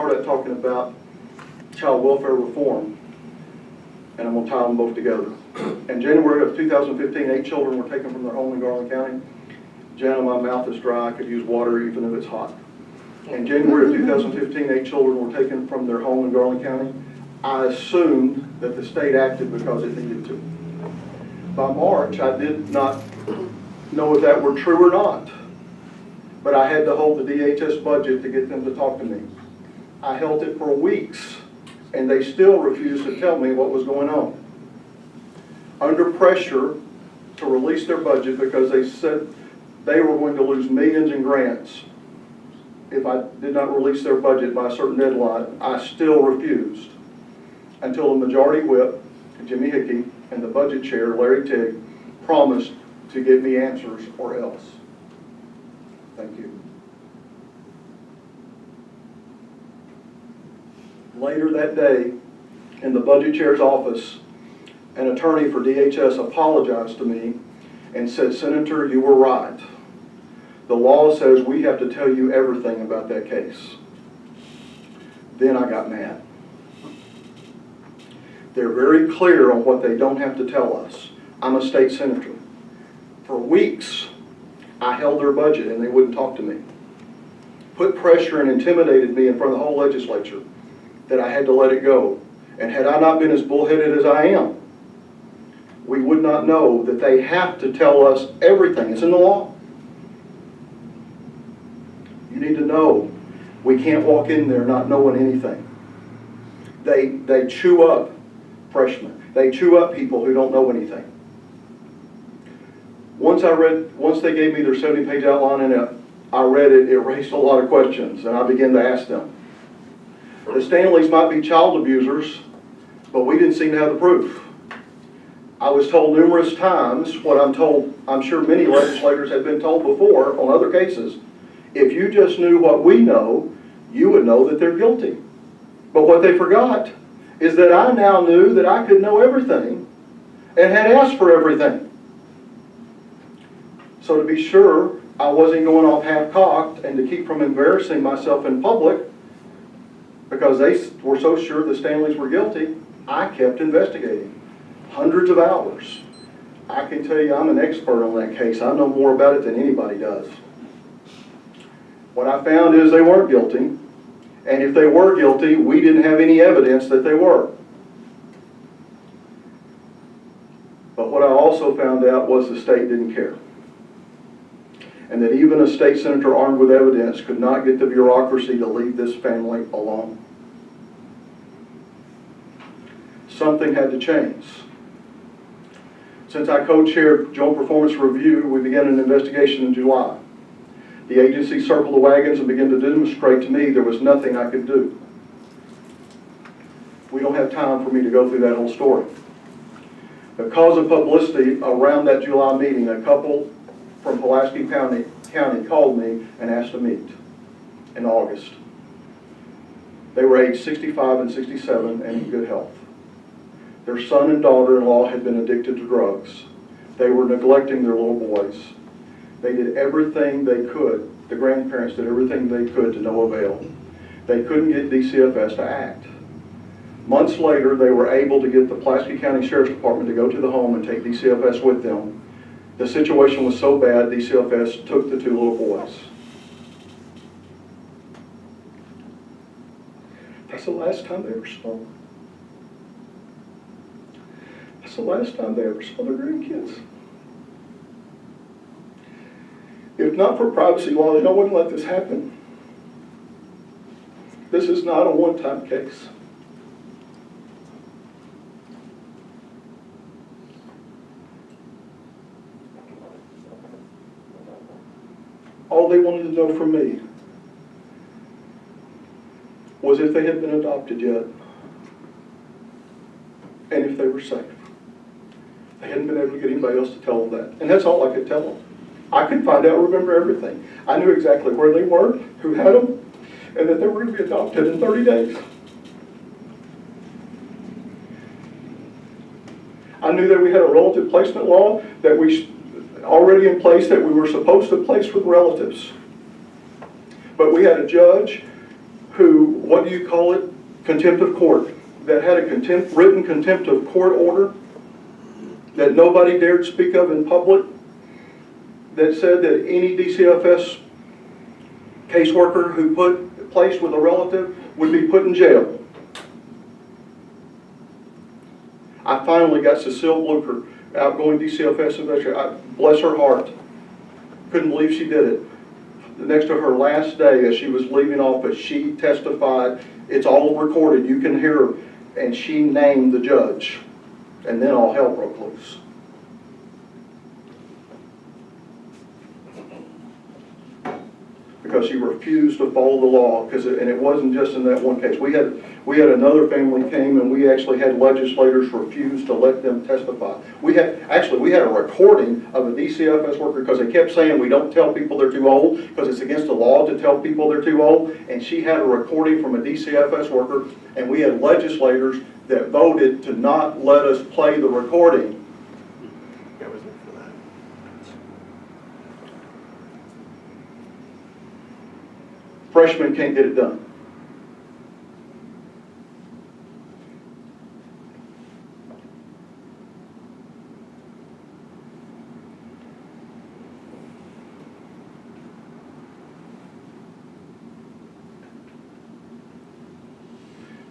start at talking about child welfare reform, and I'm going to tie them both together. In January of 2015, 8 children were taken from their home in Garland County. Jana, my mouth is dry. I could use water even if it's hot. In January of 2015, 8 children were taken from their home in Garland County. I assumed that the state acted because it needed to. By March, I did not know if that were true or not, but I had to hold the DHS budget to get them to talk to me. I held it for weeks, and they still refused to tell me what was going on. Under pressure to release their budget because they said they were going to lose millions in grants if I did not release their budget by a certain deadline, I still refused until the majority whip, Jimmy Hickey, and the budget chair, Larry Tigg, promised to give me answers or else. Thank you. Later that day, in the budget chair's office, an attorney for DHS apologized to me and said, "Senator, you were right. The law says we have to tell you everything about that case." Then I got mad. They're very clear on what they don't have to tell us. I'm a state senator. For weeks, I held their budget and they wouldn't talk to me. Put pressure and intimidated me in front of the whole legislature that I had to let it go. And had I not been as bullheaded as I am, we would not know that they have to tell us everything. It's in the law. You need to know. We can't walk in there not knowing anything. They chew up freshmen. They chew up people who don't know anything. Once they gave me their 70-page outline and I read it, it raised a lot of questions, and I began to ask them. The Stanleys might be child abusers, but we didn't seem to have the proof. I was told numerous times what I'm told, I'm sure many legislators have been told before on other cases. If you just knew what we know, you would know that they're guilty. But what they forgot is that I now knew that I could know everything and had asked for everything. So to be sure I wasn't going off half-cocked and to keep from embarrassing myself in public because they were so sure the Stanleys were guilty, I kept investigating. Hundreds of hours. I can tell you I'm an expert on that case. I know more about it than anybody does. What I found is they weren't guilty, and if they were guilty, we didn't have any evidence that they were. But what I also found out was the state didn't care, and that even a state senator armed with evidence could not get the bureaucracy to leave this family alone. Something had to change. Since I co-chaired Joint Performance Review, we began an investigation in July. The agency circled the wagons and began to demonstrate to me there was nothing I could do. We don't have time for me to go through that whole story. Because of publicity around that July meeting, a couple from Pulaski County called me and asked to meet in August. They were aged 65 and 67 and in good health. Their son and daughter-in-law had been addicted to drugs. They were neglecting their little boys. They did everything they could. The grandparents did everything they could to no avail. They couldn't get DCFS to act. Months later, they were able to get the Pulaski County Sheriff's Department to go to the home and take DCFS with them. The situation was so bad, DCFS took the 2 little boys. That's the last time they ever saw them. That's the last time they ever saw their grandkids. If not for privacy laws, I wouldn't let this happen. This is not a one-time case. All they wanted to know from me was if they had been adopted yet and if they were safe. They hadn't been able to get anybody else to tell them that. And that's all I could tell them. I could find out, remember everything. I knew exactly where they were, who had them, and that they were going to be adopted in 30 days. I knew that we had a relative placement law that we already in place that we were supposed to place with relatives. But we had a judge who what do you call it? Contempt of court, that had a written contempt of court order that nobody dared speak of in public, that said that any DCFS caseworker who placed with a relative would be put in jail. I finally got Cecile Blucher, outgoing DCFS investigator. Bless her heart. Couldn't believe she did it. Next to her last day, as she was leaving office, she testified. It's all recorded. You can hear her. And she named the judge. And then all hell broke loose. Because she refused to follow the law, and it wasn't just in that one case. We had another family came, and we actually had legislators refuse to let them testify. We had a recording of a DCFS worker because they kept saying we don't tell people they're too old because it's against the law to tell people they're too old. And she had a recording from a DCFS worker, and we had legislators that voted to not let us play the recording. Freshmen can't get it done.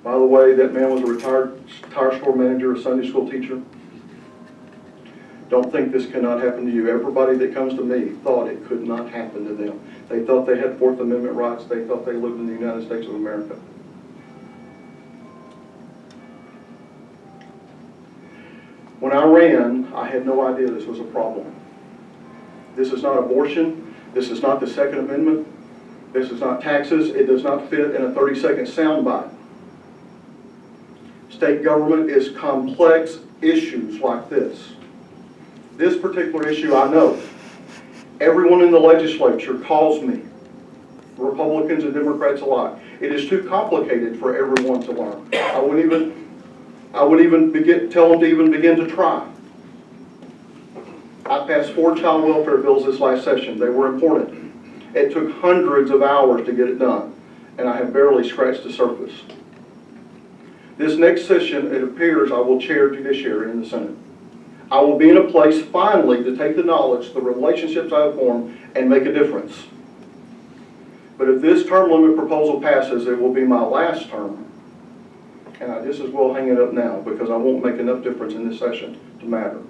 By the way, that man was a retired tire store manager, a Sunday school teacher. Don't think this cannot happen to you. Everybody that comes to me thought it could not happen to them. They thought they had Fourth Amendment rights. They thought they lived in the United States of America. When I ran, I had no idea this was a problem. This is not abortion. This is not the Second Amendment. This is not taxes. It does not fit in a 30-second soundbite. State government is complex issues like this. This particular issue, I know. Everyone in the legislature calls me, Republicans and Democrats alike. It is too complicated for everyone to learn. I wouldn't even tell them to even begin to try. I passed 4 child welfare bills this last session. They were important. It took hundreds of hours to get it done, and I have barely scratched the surface. This next session, it appears I will chair judiciary in the Senate. I will be in a place finally to take the knowledge, the relationships I have formed, and make a difference. But if this term limit proposal passes, it will be my last term. And I just as well hang it up now because I won't make enough difference in this session to matter.